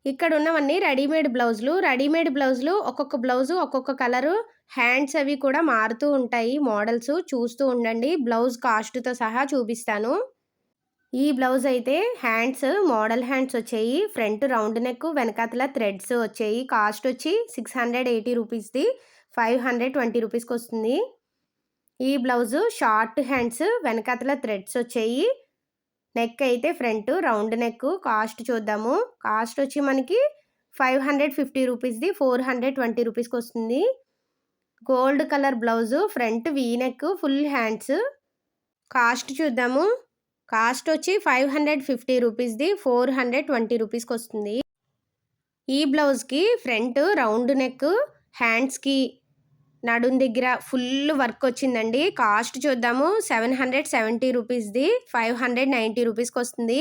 ఇక్కడ ఉన్నవన్నీ రెడీమేడ్ బ్లౌజులు. రెడీమేడ్ బ్లౌజులు ఒక్కొక్క బ్లౌజు ఒక్కొక్క కలరు. హ్యాండ్స్ అవి కూడా మారుతూ ఉంటాయి మోడల్స్. చూస్తూ ఉండండి. బ్లౌజ్ కాస్ట్‌తో సహా చూపిస్తాను. ఈ బ్లౌజ్ అయితే హ్యాండ్స్ మోడల్ హ్యాండ్స్ వచ్చాయి. ఫ్రంట్ రౌండ్ నెక్, వెనకాతల థ్రెడ్స్ వచ్చాయి. కాస్ట్ వచ్చి 680 రూపీస్‌ది. 520 రూపీస్‌కి వస్తుంది. ఈ బ్లౌజు షార్ట్ హ్యాండ్స్, వెనకాతల థ్రెడ్స్ వచ్చాయి. నెక్ అయితే ఫ్రంట్ రౌండ్ నెక్. కాస్ట్ చూద్దాము. కాస్ట్ వచ్చి మనకి 550 రూపీస్‌ది. 420 రూపీస్‌కి వస్తుంది. Gold colour blouse, front V neck, full hands. Cost చూద్దాము. కాస్ట్ వచ్చి 550 రూపీస్‌ది. 420 రూపీస్‌కి వస్తుంది. ఈ బ్లౌజ్‌కి ఫ్రంట్ రౌండ్ నెక్, హ్యాండ్స్‌కి నడుం దగ్గర ఫుల్ వర్క్ వచ్చిందండి. కాస్ట్ చూద్దాము. 770 రూపీస్‌ది. 590 రూపీస్‌కి వస్తుంది.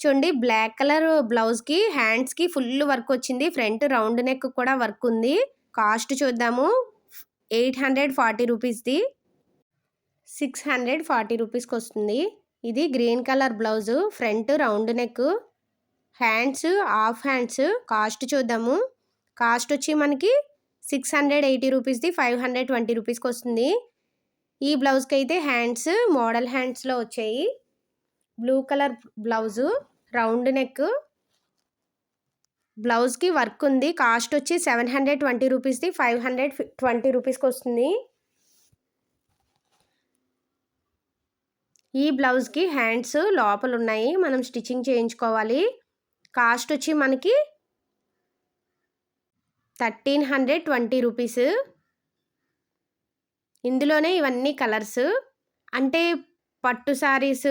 చూడండి, బ్లాక్ కలర్ బ్లౌజ్‌కి హ్యాండ్స్‌కి ఫుల్ వర్క్ వచ్చింది. ఫ్రంట్ రౌండ్ నెక్ కూడా వర్క్ ఉంది. కాస్ట్ చూద్దాము. 840 రూపీస్‌ది. 640 రూపీస్‌కి వస్తుంది. ఇది green colour blouse, front round neck, hands half hands. Cost చూద్దాము. కాస్ట్ వచ్చి మనకి 680 రూపీస్‌ది. 520 రూపీస్‌కి వస్తుంది. ఈ బ్లౌజ్‌కి అయితే హ్యాండ్స్ మోడల్ హ్యాండ్స్‌లో వచ్చాయి. Blue colour blouse, round neck, బ్లౌజ్‌కి వర్క్ ఉంది. కాస్ట్ వచ్చి 720 రూపీస్‌ది. 520 రూపీస్‌కి వస్తుంది. ఈ బ్లౌజ్‌కి హ్యాండ్స్ లోపల ఉన్నాయి. మనం స్టిచ్చింగ్ చేయించుకోవాలి. కాస్ట్ వచ్చి మనకి 1320 రూపీస్. ఇందులోనే ఇవన్నీ కలర్స్. అంటే పట్టు శారీస్,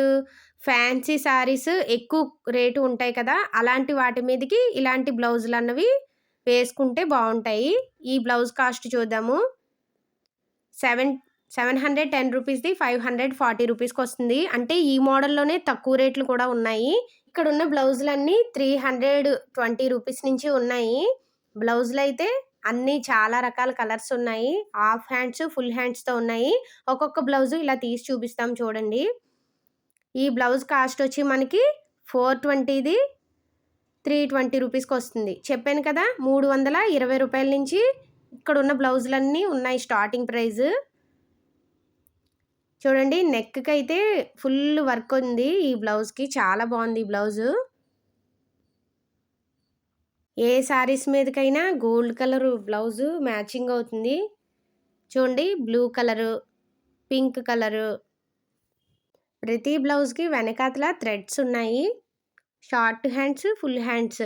ఫ్యాన్సీ శారీస్ ఎక్కువ రేటు ఉంటాయి కదా, అలాంటి వాటి మీదకి ఇలాంటి బ్లౌజులు అన్నవి వేసుకుంటే బాగుంటాయి. ఈ బ్లౌజ్ కాస్ట్ చూద్దాము. 710 రూపీస్‌ది. 540 రూపీస్‌కి వస్తుంది. అంటే ఈ మోడల్లోనే తక్కువ రేట్లు కూడా ఉన్నాయి. ఇక్కడ ఉన్న బ్లౌజులన్నీ 320 రూపీస్ నుంచి ఉన్నాయి. బ్లౌజులు అయితే అన్నీ చాలా రకాల కలర్స్ ఉన్నాయి. హాఫ్ హ్యాండ్స్, ఫుల్ హ్యాండ్స్‌తో ఉన్నాయి. ఒక్కొక్క బ్లౌజు ఇలా తీసి చూపిస్తాం చూడండి. ఈ బ్లౌజ్ కాస్ట్ వచ్చి మనకి 420ది. 320 రూపీస్‌కి వస్తుంది. చెప్పాను కదా, 320 రూపాయల నుంచి ఇక్కడ ఉన్న బ్లౌజులన్నీ ఉన్నాయి స్టార్టింగ్ ప్రైస్. చూడండి, నెక్కి అయితే ఫుల్ వర్క్ ఉంది. ఈ బ్లౌజ్‌కి చాలా బాగుంది ఈ బ్లౌజు. ఏ శారీస్ మీదకైనా గోల్డ్ కలర్ బ్లౌజు మ్యాచింగ్ అవుతుంది. చూడండి, బ్లూ కలరు, పింక్ కలరు. ప్రతి బ్లౌజ్‌కి వెనకాతల థ్రెడ్స్ ఉన్నాయి. Short hands, full hands.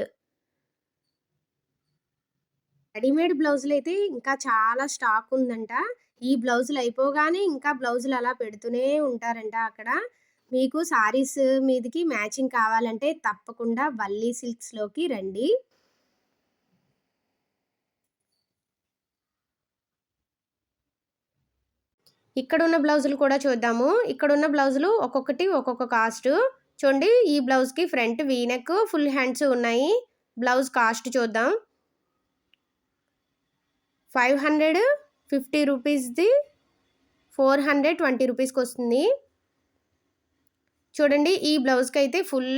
Readymade బ్లౌజులు అయితే ఇంకా చాలా స్టాక్ ఉందంట. ఈ బ్లౌజులు అయిపోగానే ఇంకా బ్లౌజులు అలా పెడుతూనే ఉంటారంట అక్కడ. మీకు శారీస్ మీదకి మ్యాచింగ్ కావాలంటే తప్పకుండా వల్లీ సిల్క్స్‌లోకి రండి. ఇక్కడున్న బ్లౌజులు కూడా చూద్దాము. ఇక్కడున్న బ్లౌజులు ఒక్కొక్కటి ఒక్కొక్క కాస్ట్. చూడండి, ఈ బ్లౌజ్‌కి front V neck, full hands ఉన్నాయి. బ్లౌజ్ కాస్ట్ చూద్దాం. 550 రూపీస్‌ది. 420 రూపీస్‌కి వస్తుంది. చూడండి, ఈ బ్లౌజ్‌కి అయితే ఫుల్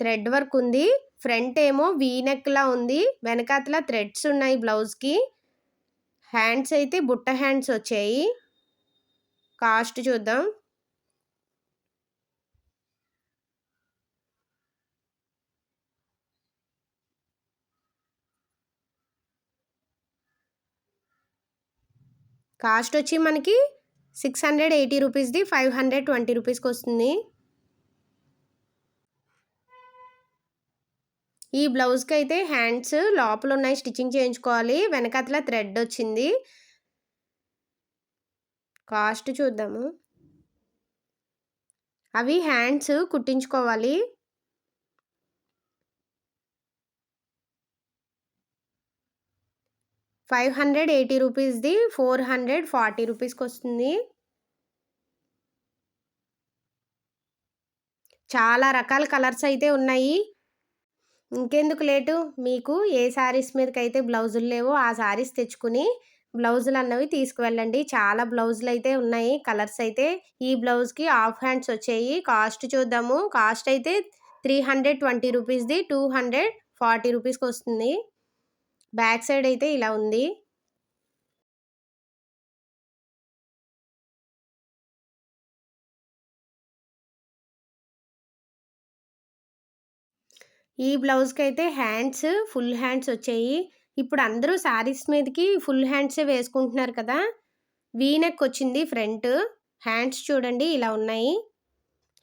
థ్రెడ్ వర్క్ ఉంది. ఫ్రంట్ ఏమో వీ నెక్‌లా ఉంది. వెనకాతల థ్రెడ్స్ ఉన్నాయి బ్లౌజ్‌కి. హ్యాండ్స్ అయితే బుట్ట హ్యాండ్స్ వచ్చాయి. కాస్ట్ చూద్దాం. కాస్ట్ వచ్చి మనకి 680 రూపీస్‌ది. 520 రూపీస్‌కి వస్తుంది. ఈ బ్లౌజ్‌కి అయితే హ్యాండ్స్ లోపల ఉన్నాయి, స్టిచ్చింగ్ చేయించుకోవాలి. వెనకాతల థ్రెడ్ వచ్చింది. కాస్ట్ చూద్దాము. అవి హ్యాండ్స్ కుట్టించుకోవాలి. ₹580 రూపీస్‌ది. 440 రూపీస్‌కి వస్తుంది. చాలా రకాల కలర్స్ అయితే ఉన్నాయి. ఇంకెందుకు లేటు, మీకు ఏ శారీస్ మీదకైతే బ్లౌజులు లేవో ఆ శారీస్ తెచ్చుకుని బ్లౌజులు అన్నవి తీసుకువెళ్ళండి. చాలా బ్లౌజులు అయితే ఉన్నాయి, కలర్స్ అయితే. ఈ బ్లౌజ్‌కి హాఫ్ హ్యాండ్స్ వచ్చాయి. కాస్ట్ చూద్దాము. కాస్ట్ అయితే 320 రూపీస్‌ది. 40 రూపీస్‌కొస్తుంది. బ్యాక్ సైడ్ అయితే ఇలా ఉంది. ఈ బ్లౌజ్‌కైతే హ్యాండ్స్ ఫుల్ హ్యాండ్స్ వచ్చాయి. ఇప్పుడు అందరూ శారీస్ మీదకి ఫుల్ హ్యాండ్సే వేసుకుంటున్నారు కదా! వీ నెక్ వచ్చింది ఫ్రంట్. హ్యాండ్స్ చూడండి ఇలా ఉన్నాయి.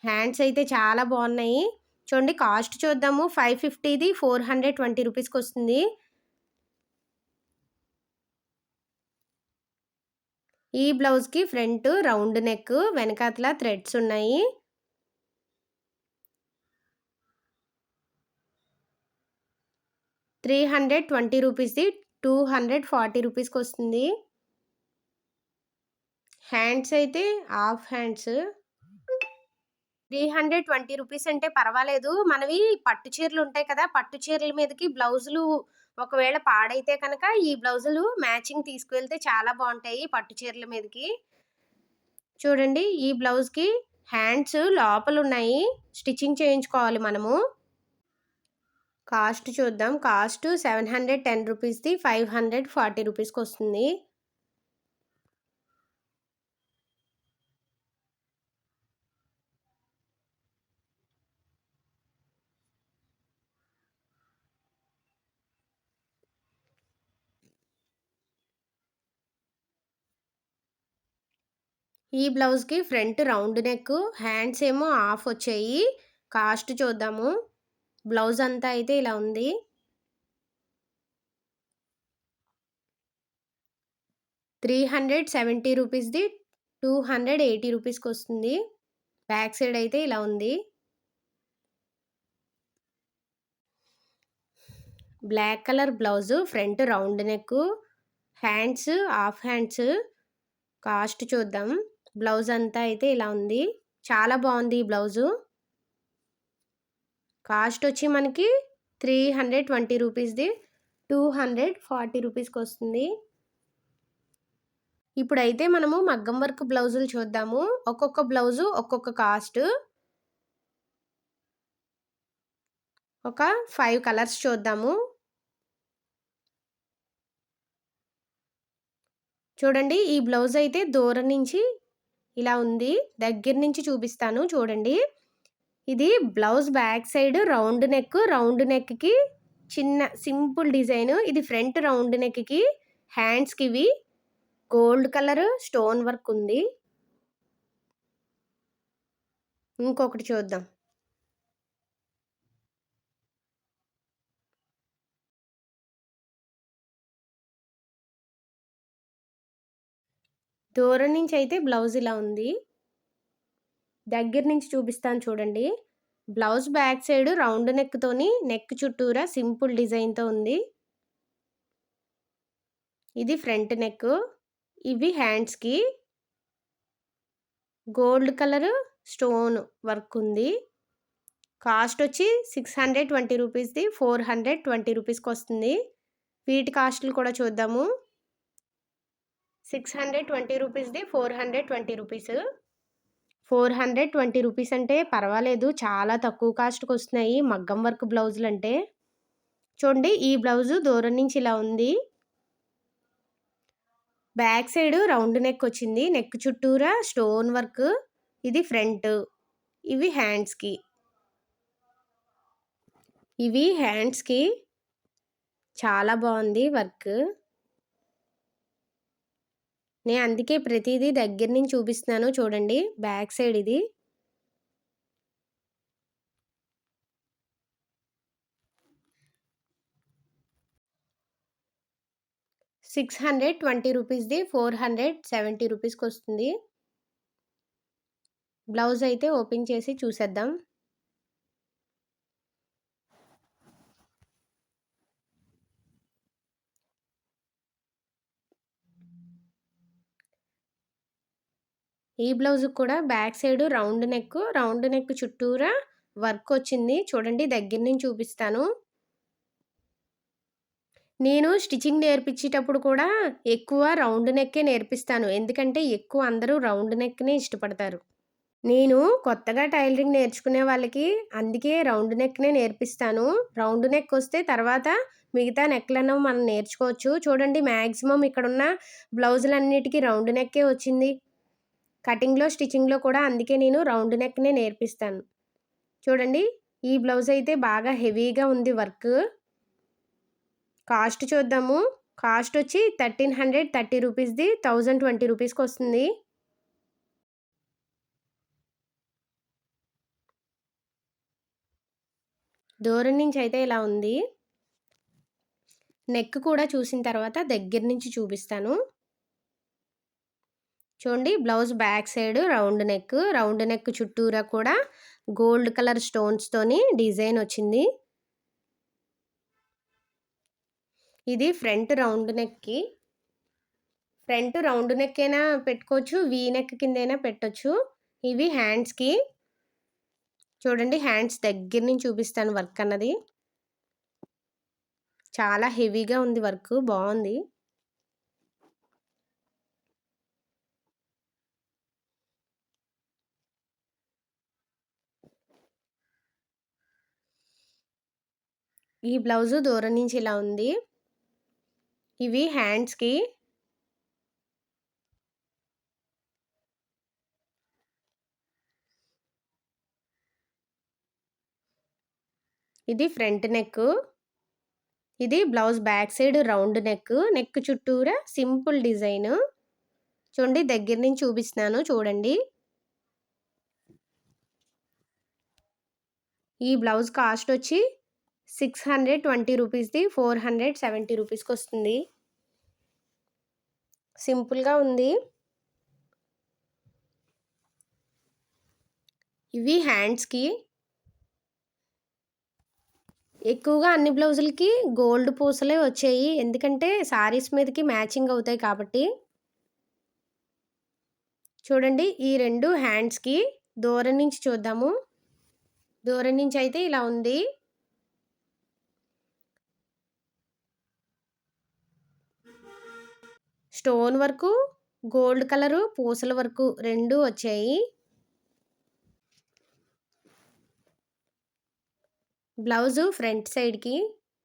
హ్యాండ్స్ అయితే చాలా బాగున్నాయి. చూడండి కాస్ట్ చూద్దాము. 550ది 420 రూపీస్‌కొస్తుంది. ఈ బ్లౌజ్‌కి ఫ్రంట్ రౌండ్ నెక్, వెనకాతల థ్రెడ్స్ ఉన్నాయి. ₹320ది 240 రూపీస్‌కొస్తుంది. హ్యాండ్స్ అయితే హాఫ్ హ్యాండ్స్. 320 రూపీస్ అంటే పర్వాలేదు. మనవి పట్టు చీరలుంటాయి కదా! పట్టు చీరల మీదకి బ్లౌజులు ఒకవేళ పాడైతే కనుక ఈ బ్లౌజులు మ్యాచింగ్ తీసుకువెళ్తే చాలా బావుంటాయి పట్టు చీరల మీదకి. చూడండి ఈ బ్లౌజ్‌కి హ్యాండ్స్ లోపలున్నాయి. స్టిచ్చింగ్ చేయించుకోవాలి మనము. కాస్ట్ చూద్దాం. కాస్ట్ 710 రూపీస్‌ది 540 రూపీస్‌కొస్తుంది. ఈ బ్లౌజ్‌కి ఫ్రంట్ రౌండ్ నెక్, హ్యాండ్స్ ఏమో హాఫ్ వచ్చాయి. కాస్ట్ చూద్దాము. బ్లౌజ్ అంతా అయితే ఇలా ఉంది. ₹370ది 280 రూపీస్‌కొస్తుంది. బ్యాక్ సైడ్ అయితే ఇలా ఉంది. Black colour blouse front round neck, hands half hands. Cost చూద్దాం. బ్లౌజ్ అంతా అయితే ఇలా ఉంది. చాలా బాగుంది ఈ బ్లౌజు. కాస్ట్ వచ్చి మనకి 320 రూపీస్‌ది 240 రూపీస్‌కొస్తుంది. ఇప్పుడైతే మనము మగ్గం వర్క్ బ్లౌజులు చూద్దాము. ఒక్కొక్క బ్లౌజు ఒక్కొక్క కాస్ట్. ఒక 5 కలర్స్ చూద్దాము. చూడండి ఈ బ్లౌజ్ అయితే దూరం నుంచి ఇలా ఉంది. దగ్గర నుంచి చూపిస్తాను చూడండి. ఇది blouse back side round neck, round నెక్‌కి చిన్న సింపుల్ డిజైన్. ఇది ఫ్రంట్ రౌండ్ నెక్‌కి హ్యాండ్స్‌కివి గోల్డ్ కలర్ స్టోన్ వర్క్ ఉంది. ఇంకొకటి చూద్దాం. దూరం నుంచి అయితే బ్లౌజ్ ఇలా ఉంది. దగ్గర నుంచి చూపిస్తాను చూడండి. బ్లౌజ్ బ్యాక్ సైడ్ రౌండ్ నెక్‌తోని నెక్ చుట్టూరా సింపుల్ డిజైన్‌తో ఉంది. ఇది ఫ్రంట్ నెక్. ఇవి హ్యాండ్స్‌కి గోల్డ్ కలర్ స్టోన్ వర్క్ ఉంది. కాస్ట్ వచ్చి 620 రూపీస్‌ది 420 రూపీస్‌కొస్తుంది. వీటి కాస్ట్‌లు కూడా చూద్దాము. 620 రూపీస్‌ది 420 రూపీస్. 420 రూపీస్ అంటే పర్వాలేదు. చాలా తక్కువ కాస్ట్‌కొస్తున్నాయి మగ్గం వర్క్ బ్లౌజులంటే. చూడండి ఈ బ్లౌజు దూరం నుంచి ఇలా ఉంది. బ్యాక్ సైడ్ రౌండ్ నెక్ వచ్చింది. నెక్ చుట్టూరా స్టోన్ వర్క్. ఇది ఫ్రంట్. ఇవి హ్యాండ్స్‌కి. ఇవి హ్యాండ్స్‌కి చాలా బాగుంది వర్క్. నేను అందుకే ప్రతిదీ దగ్గర నుంచి చూపిస్తున్నాను చూడండి. బ్యాక్ సైడ్ ఇది. ₹620 రూపీస్‌ది 470 రూపీస్‌కొస్తుంది. బ్లౌజ్ అయితే ఓపెన్ చేసి చూసేద్దాం. ఈ బ్లౌజ్‌కి కూడా బ్యాక్ సైడ్ రౌండ్ నెక్ చుట్టూరా వర్క్ వచ్చింది. చూడండి దగ్గర నుంచి చూపిస్తాను. నేను స్టిచ్చింగ్ నేర్పించేటప్పుడు కూడా ఎక్కువ రౌండ్ నెక్కే నేర్పిస్తాను. ఎందుకంటే ఎక్కువ అందరూ రౌండ్ నెక్‌నే ఇష్టపడతారు. నేను కొత్తగా టైలరింగ్ నేర్చుకునే వాళ్ళకి అందుకే రౌండ్ నెక్‌నే నేర్పిస్తాను. రౌండ్ నెక్ వస్తే తర్వాత మిగతా నెక్‌లను మనం నేర్చుకోవచ్చు. చూడండి మాక్సిమం ఇక్కడున్న బ్లౌజులన్నిటికి రౌండ్ నెక్కే వచ్చింది. కటింగ్‌లో, స్టిచ్చింగ్‌లో కూడా అందుకే నేను రౌండ్ నెక్‌నే నేర్పిస్తాను. చూడండి ఈ బ్లౌజ్ అయితే బాగా హెవీగా ఉంది వర్క్. కాస్ట్ చూద్దాము. కాస్ట్ వచ్చి 1330 రూపీస్‌ది 1020 రూపీస్‌కొస్తుంది. దూరం నుంచి అయితే ఇలా ఉంది. నెక్ కూడా చూసిన తర్వాత దగ్గర నుంచి చూపిస్తాను. చూడండి blouse back side round neck. Round neck చుట్టూరా కూడా గోల్డ్ కలర్ స్టోన్స్‌తోని డిజైన్ వచ్చింది. ఇది ఫ్రంట్ రౌండ్ నెక్‌కి. ఫ్రంట్ రౌండ్ నెక్ అయినా పెట్టుకోవచ్చు. వీ నెక్ కిందైనా పెట్టొచ్చు. ఇవి హ్యాండ్స్‌కి. చూడండి హ్యాండ్స్ దగ్గర నుంచి చూపిస్తాను వర్క్ అన్నది. చాలా హెవీగా ఉంది వర్క్. బావుంది. ఈ బ్లౌజు దూరం నుంచి ఇలా ఉంది. ఇవి హ్యాండ్స్‌కి. ఇది ఫ్రంట్ నెక్. ఇది blouse back side round neck. Neck చుట్టూరా సింపుల్ డిజైన్. చూడండి దగ్గర నుంచి చూపిస్తున్నాను చూడండి. ఈ బ్లౌజ్ కాస్ట్ వచ్చి 620 రూపీస్‌ది 470 రూపీస్‌కొస్తుంది. సింపుల్‌గా ఉంది. ఇవి హ్యాండ్స్‌కి. ఎక్కువగా అన్ని బ్లౌజులకి గోల్డ్ పూసలే వచ్చాయి. ఎందుకంటే శారీస్ మీదకి మ్యాచింగ్ అవుతాయి కాబట్టి. చూడండి ఈ 2 హ్యాండ్స్‌కి. దూరం నుంచి చూద్దాము. దూరం నుంచి అయితే ఇలా ఉంది. స్టోన్ వర్కు, గోల్డ్ కలరు, పూసల వర్కు 2 వచ్చాయి. బ్లౌజు ఫ్రంట్ సైడ్‌కి.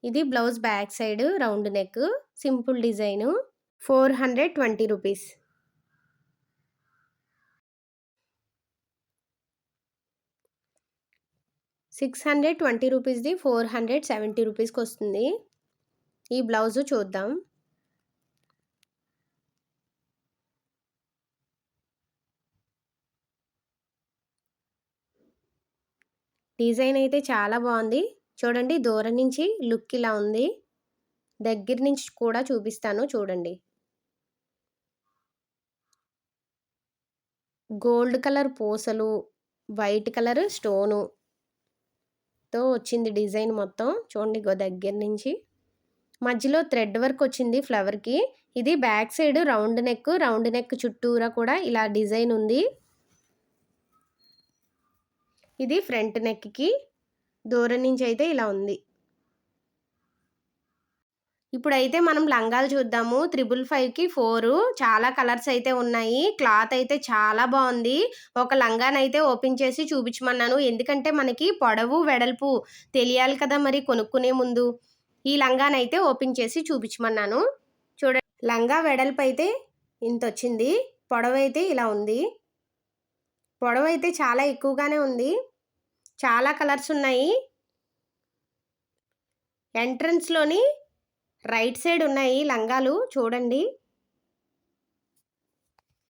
ఇది blouse back side round neck. Simple design. 420 rupees. 620 రూపీస్‌ది 470 రూపీస్‌కొస్తుంది. ఈ బ్లౌజు చూద్దాం. డిజైన్ అయితే చాలా బావుంది. చూడండి దూరం నుంచి లుక్ ఇలా ఉంది. దగ్గర నుంచి కూడా చూపిస్తాను చూడండి. గోల్డ్ కలర్ పూసలు, వైట్ కలర్ స్టోనుతో వచ్చింది డిజైన్ మొత్తం. చూడండి ఇగో దగ్గర నుంచి. మధ్యలో థ్రెడ్ వర్క్ వచ్చింది ఫ్లవర్‌కి. ఇది back side round neck. Round neck చుట్టూరా కూడా ఇలా డిజైన్ ఉంది. ఇది ఫ్రంట్ నెక్‌కి. దూరం నుంచి అయితే ఇలా ఉంది. ఇప్పుడైతే మనం లంగాలు చూద్దాము. 555కి 4 చాలా కలర్స్ అయితే ఉన్నాయి. క్లాత్ అయితే చాలా బావుంది. ఒక లంగానైతే ఓపెన్ చేసి చూపించమన్నాను. ఎందుకంటే మనకి పొడవు, వెడల్పు తెలియాలి కదా మరి కొనుక్కునే ముందు. ఈ లంగానైతే ఓపెన్ చేసి చూపించమన్నాను. చూడండి లంగా వెడల్పు అయితే ఇంతొచ్చింది. పొడవైతే ఇలా ఉంది. పొడవైతే చాలా ఎక్కువగానే ఉంది. చాలా కలర్స్ ఉన్నాయి. ఎంట్రన్స్‌లోని రైట్ సైడ్ ఉన్నాయి లంగాలు చూడండి.